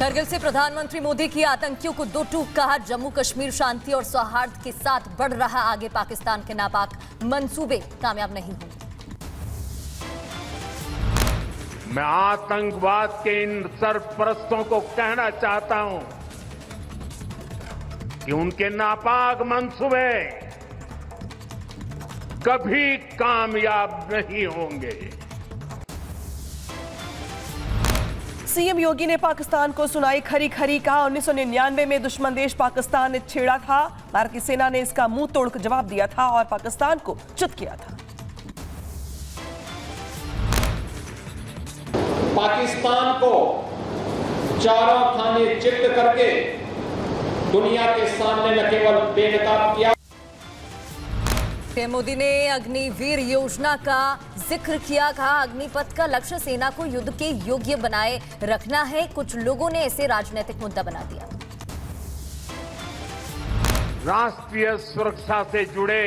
करगिल से प्रधानमंत्री मोदी की आतंकियों को दो टूक कहा। जम्मू कश्मीर शांति और सौहार्द के साथ बढ़ रहा आगे। पाकिस्तान के नापाक मंसूबे कामयाब नहीं होंगे। मैं आतंकवाद के इन सरपरस्तों को कहना चाहता हूं कि उनके नापाक मंसूबे कभी कामयाब नहीं होंगे। सीएम योगी ने पाकिस्तान को सुनाई खरी खरी। कहा 1999 में दुश्मन देश पाकिस्तान ने छेड़ा था। भारतीय सेना ने इसका मुंह तोड़ जवाब दिया था और पाकिस्तान को चुप किया था। पाकिस्तान को चारों खाने चित्त करके दुनिया के सामने न केवल बेनकाब किया। पीएम मोदी ने अग्निवीर योजना का जिक्र किया। कहा अग्निपथ का लक्ष्य सेना को युद्ध के योग्य बनाए रखना है। कुछ लोगों ने इसे राजनीतिक मुद्दा बना दिया। राष्ट्रीय सुरक्षा से जुड़े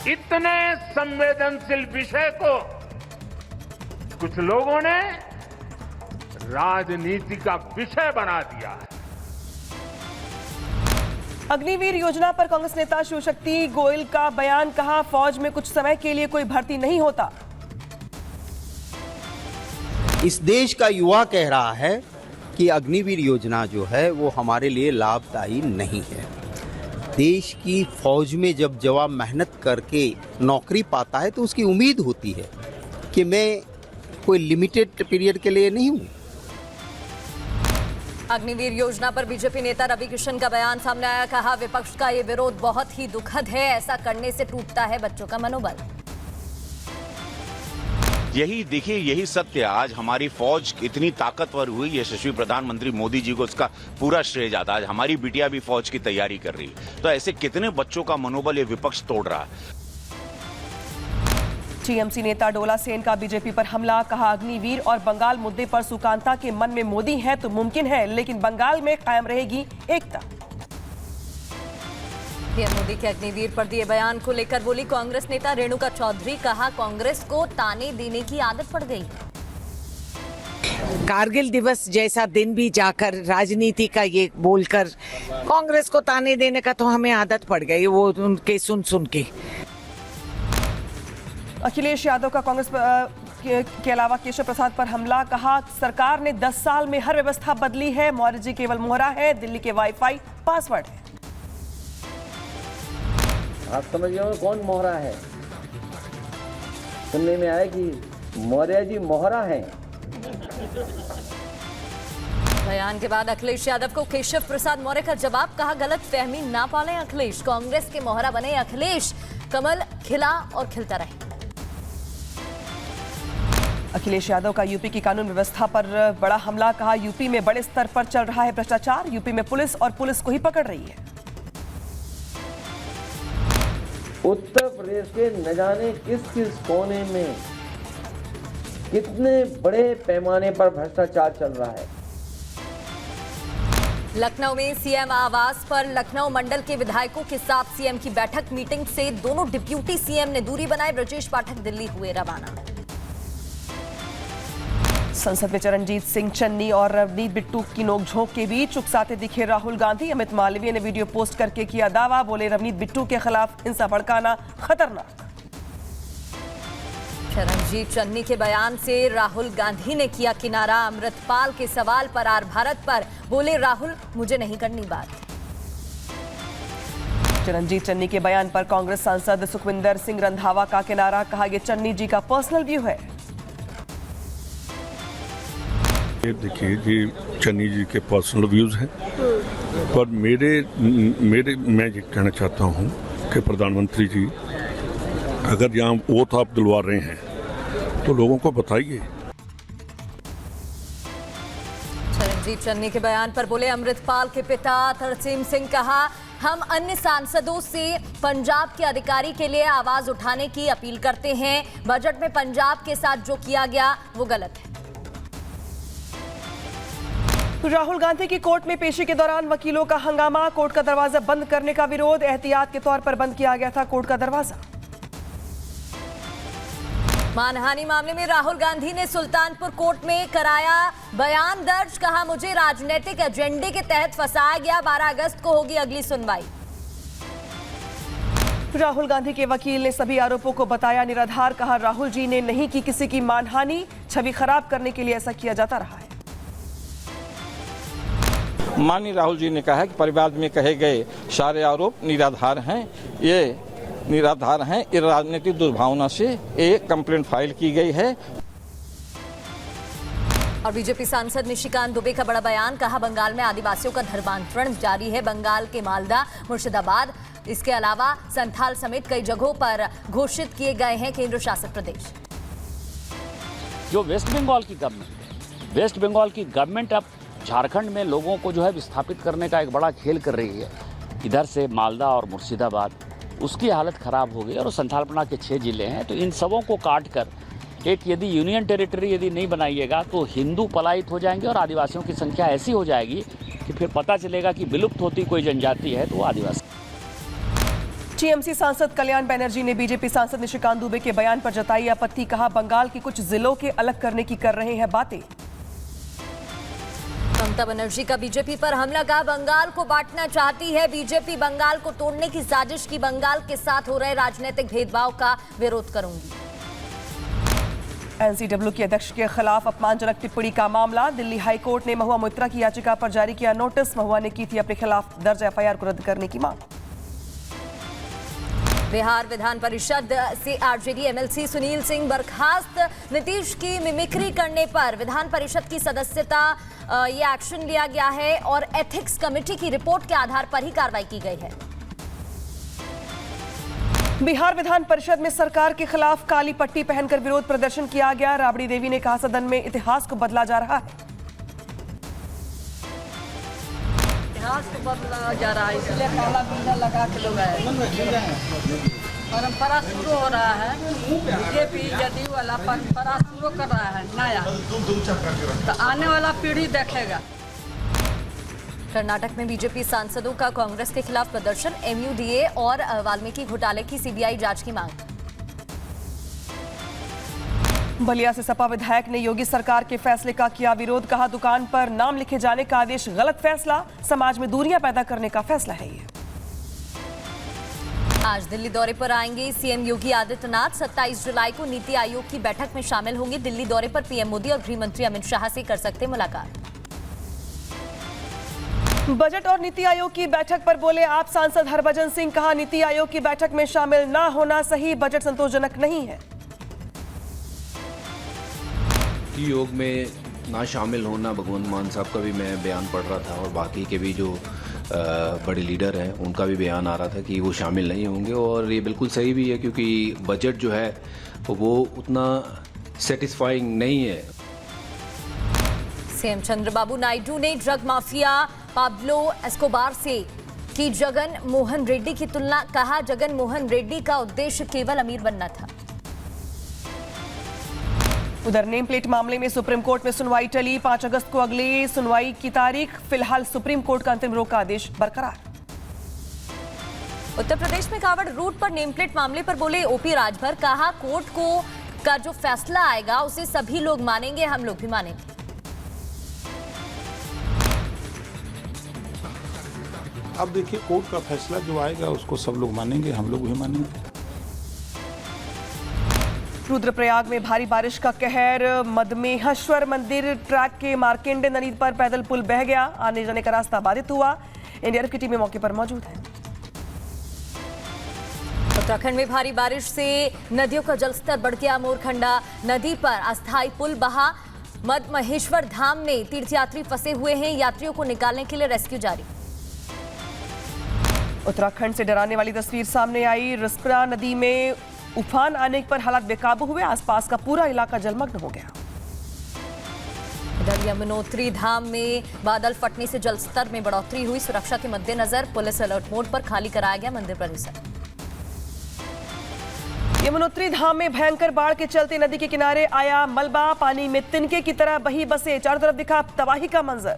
इतने संवेदनशील विषय को कुछ लोगों ने राजनीति का विषय बना दिया है। अग्निवीर योजना पर कांग्रेस नेता शिवशक्ति गोयल का बयान। कहा फौज में कुछ समय के लिए कोई भर्ती नहीं होता। इस देश का युवा कह रहा है कि अग्निवीर योजना जो है वो हमारे लिए लाभदायी नहीं है। देश की फौज में जब जवान मेहनत करके नौकरी पाता है तो उसकी उम्मीद होती है कि मैं कोई लिमिटेड पीरियड के लिए नहीं हूँ। अग्निवीर योजना पर बीजेपी नेता रवि किशन का बयान सामने आया। कहा विपक्ष का ये विरोध बहुत ही दुखद है। ऐसा करने से टूटता है बच्चों का मनोबल। यही देखिए, यही सत्य। आज हमारी फौज इतनी ताकतवर हुई, यशस्वी प्रधानमंत्री मोदी जी को इसका पूरा श्रेय जाता है। आज हमारी बिटिया भी फौज की तैयारी कर रही है। तो ऐसे कितने बच्चों का मनोबल ये विपक्ष तोड़ रहा है। टीएमसी नेता डोला सेन का बीजेपी पर हमला। कहा अग्निवीर और बंगाल मुद्दे पर सुकांता के मन में मोदी है तो मुमकिन है, लेकिन बंगाल में कायम रहेगी एकता। पीएम मोदी के अग्निवीर पर दिए बयान को लेकर बोली कांग्रेस नेता रेणुका चौधरी। कहा कांग्रेस को ताने देने की आदत पड़ गई। कारगिल दिवस जैसा दिन भी जाकर राजनीति का ये बोलकर कांग्रेस को ताने देने का तो हमें आदत पड़ गई, वो उनके सुन सुन के। अखिलेश यादव का कांग्रेस के अलावा केशव प्रसाद पर हमला। कहा सरकार ने 10 साल में हर व्यवस्था बदली है। मौर्य जी केवल मोहरा है, दिल्ली के वाईफाई पासवर्ड है। आप समझ रहे हो कौन मोहरा है? सुनने में आया कि मौर्य जी मोहरा हैं। बयान के बाद अखिलेश यादव को केशव प्रसाद मौर्य का जवाब। कहा गलत फहमी ना पालें अखिलेश, कांग्रेस के मोहरा बने अखिलेश। कमल खिला और खिलता रहे। अखिलेश यादव का यूपी की कानून व्यवस्था पर बड़ा हमला। कहा यूपी में बड़े स्तर पर चल रहा है भ्रष्टाचार। यूपी में पुलिस और पुलिस को ही पकड़ रही है। उत्तर प्रदेश के न जाने किस किस कोने में कितने बड़े पैमाने पर भ्रष्टाचार चल रहा है। लखनऊ में सीएम आवास पर लखनऊ मंडल के विधायकों के साथ सीएम की बैठक। मीटिंग से दोनों डिप्यूटी सीएम ने दूरी बनाई। ब्रजेश पाठक दिल्ली हुए रवाना। संसद में चरणजीत सिंह चन्नी और रवनीत बिट्टू की नोकझोंक के बीच उकसाते दिखे राहुल गांधी। अमित मालवीय ने वीडियो पोस्ट करके किया दावा। बोले रवनीत बिट्टू के खिलाफ हिंसा भड़काना खतरनाक। चरणजीत चन्नी के बयान से राहुल गांधी ने किया किनारा। अमृतपाल के सवाल पर आर भारत पर बोले राहुल मुझे नहीं करनी बात। चरणजीत चन्नी के बयान पर कांग्रेस सांसद सुखविंदर सिंह रंधावा का किनारा। कहा यह चन्नी जी का पर्सनल व्यू है। ये देखिए ये चन्नी जी के पर्सनल व्यूज हैं, पर मैं ये कहना चाहता हूँ कि प्रधानमंत्री जी अगर यहाँ वोट आप दिलवा रहे हैं तो लोगों को बताइए। चरणजीत चन्नी के बयान पर बोले अमृतपाल के पिता तरसेम सिंह। कहा हम अन्य सांसदों से पंजाब के अधिकारी के लिए आवाज उठाने की अपील करते हैं। बजट में पंजाब के साथ जो किया गया वो गलत है। राहुल गांधी की कोर्ट में पेशी के दौरान वकीलों का हंगामा। कोर्ट का दरवाजा बंद करने का विरोध। एहतियात के तौर पर बंद किया गया था कोर्ट का दरवाजा। मानहानि मामले में राहुल गांधी ने सुल्तानपुर कोर्ट में कराया बयान दर्ज। कहा, मुझे राजनीतिक एजेंडे के तहत फंसाया गया। 12 अगस्त को होगी अगली सुनवाई। राहुल गांधी के वकील ने सभी आरोपों को बताया निराधार। कहा, राहुल जी ने नहीं की किसी की मानहानि, छवि खराब करने के लिए ऐसा किया जाता रहा है। माननीय राहुल जी ने कहा कि परिवार में कहे गए सारे आरोप निराधार हैं। ये निराधार हैं। ये राजनीतिक दुर्भावना से एक कंप्लेंट फाइल की गई है। और बीजेपी सांसद निशिकांत दुबे का बड़ा बयान। कहा, बंगाल में आदिवासियों का धर्मांतरण जारी है। बंगाल के मालदा, मुर्शिदाबाद, इसके अलावा संथाल समेत कई जगहों पर घोषित किए गए हैं केंद्र शासित प्रदेश। जो वेस्ट बंगाल की गवर्नमेंट अब झारखंड में लोगों को जो है विस्थापित करने का एक बड़ा खेल कर रही है। इधर से मालदा और मुर्शिदाबाद, उसकी हालत खराब हो गई। और संथालपना के 6 जिले हैं, तो इन सबों को काट कर एक यदि यूनियन टेरिटरी यदि नहीं बनाइएगा तो हिंदू पलायित हो जाएंगे और आदिवासियों की संख्या ऐसी हो जाएगी कि फिर पता चलेगा कि विलुप्त होती कोई जनजाति है तो वो आदिवासी। टीएमसी सांसद कल्याण बनर्जी ने बीजेपी सांसद निशिकांत दुबे के बयान पर जताई आपत्ति। कहा, बंगाल के कुछ जिलों के अलग करने की कर रहे हैं बातें। ममता बनर्जी का बीजेपी पर हमला। कहा, बंगाल को बांटना चाहती है बीजेपी। बंगाल को तोड़ने की साजिश की। बंगाल के साथ हो रहे राजनीतिक भेदभाव का विरोध करूंगी। एनसीडब्ल्यू के अध्यक्ष के खिलाफ अपमानजनक टिप्पणी का मामला। दिल्ली हाईकोर्ट ने महुआ मोइत्रा की याचिका पर जारी किया नोटिस। महुआ ने की थी अपने खिलाफ दर्ज एफआईआर को रद्द करने की मांग। बिहार विधान परिषद से आरजेडी एमएलसी सुनील सिंह बर्खास्त। नीतीश की मिमिक्री करने पर विधान परिषद की सदस्यता ये एक्शन लिया गया है और एथिक्स कमेटी की रिपोर्ट के आधार पर ही कार्रवाई की गई है। बिहार विधान परिषद में सरकार के खिलाफ काली पट्टी पहनकर विरोध प्रदर्शन किया गया। राबड़ी देवी ने कहा, सदन में इतिहास को बदला जा रहा है। इतिहास को बदला जा रहा है, इसलिए काला बिंदा लगा के लोग आए। परंपरा शुरू हो रहा है। बीजेपी जदयू वाला परंपरा शुरू कर रहा है नया, तो आने वाला पीढ़ी देखेगा। कर्नाटक में बीजेपी सांसदों का कांग्रेस के खिलाफ प्रदर्शन। एमयूडीए और वाल्मीकि घोटाले की सीबीआई जांच की मांग। बलिया से सपा विधायक ने योगी सरकार के फैसले का किया विरोध। कहा, दुकान पर नाम लिखे जाने का आदेश गलत फैसला। समाज में दूरियां पैदा करने का फैसला है ये। आज दिल्ली दौरे पर आएंगे सीएम योगी आदित्यनाथ। 27 जुलाई को नीति आयोग की बैठक में शामिल होंगे। दिल्ली दौरे पर पीएम मोदी और गृह मंत्री अमित शाह से कर सकते मुलाकात। बजट और नीति आयोग की बैठक पर बोले आप सांसद हरभजन सिंह। कहा, नीति आयोग की बैठक में शामिल ना होना सही, बजट संतोषजनक नहीं है। नीति आयोग में ना शामिल होना, भगवंत मान साहब का भी मैं बयान पढ़ रहा था और बाकी के भी जो बड़े लीडर हैं उनका भी बयान आ रहा था कि वो शामिल नहीं होंगे। और ये बिल्कुल सही भी है क्योंकि बजट जो है वो उतना सेटिस्फाइंग नहीं है। सीएम चंद्रबाबू नायडू ने ड्रग माफिया पाब्लो एस्कोबार से की जगन मोहन रेड्डी की तुलना। कहा, जगन मोहन रेड्डी का उद्देश्य केवल अमीर बनना था। उधर नेम प्लेट मामले में सुप्रीम कोर्ट में सुनवाई टली। 5 अगस्त को अगली सुनवाई की तारीख। फिलहाल सुप्रीम कोर्ट का अंतिम रोक का आदेश बरकरार। उत्तर प्रदेश में कावड़ रूट पर नेम प्लेट मामले पर बोले ओपी राजभर। कहा, कोर्ट का जो फैसला आएगा उसे सभी लोग मानेंगे, हम लोग भी मानेंगे। अब देखिए, कोर्ट का फैसला जो आएगा उसको सब लोग मानेंगे, हम लोग भी मानेंगे। रुद्रप्रयाग में भारी बारिश का कहर। मदमेहश्वर मंदिर ट्रैक के मार्केंडे नदी पर पैदल पुल बह गया। आने जाने का रास्ता बाधित हुआ। एनडीआरएफ की टीमें मौके पर मौजूद है। उत्तराखंड में भारी बारिश से नदियों का जलस्तर बढ़ गया। मोरखंडा नदी पर अस्थायी पुल बहा। मदमहेश्वर धाम में तीर्थयात्री फंसे हुए हैं। यात्रियों को निकालने के लिए रेस्क्यू जारी। उत्तराखंड से डराने वाली तस्वीर सामने आई। रिस्पना नदी में उफान आने पर हालात बेकाबू हुए। आसपास का पूरा इलाका जलमग्न हो गया। इधर यमुनोत्री धाम में बादल फटने से जलस्तर में बढ़ोतरी हुई। सुरक्षा के मद्देनजर पुलिस अलर्ट मोड पर खाली कराया गया मंदिर परिसर। यमुनोत्री धाम में भयंकर बाढ़ के चलते नदी के किनारे आया मलबा। पानी में तिनके की तरह बही बसे। चारों तरफ दिखा तबाही का मंजर।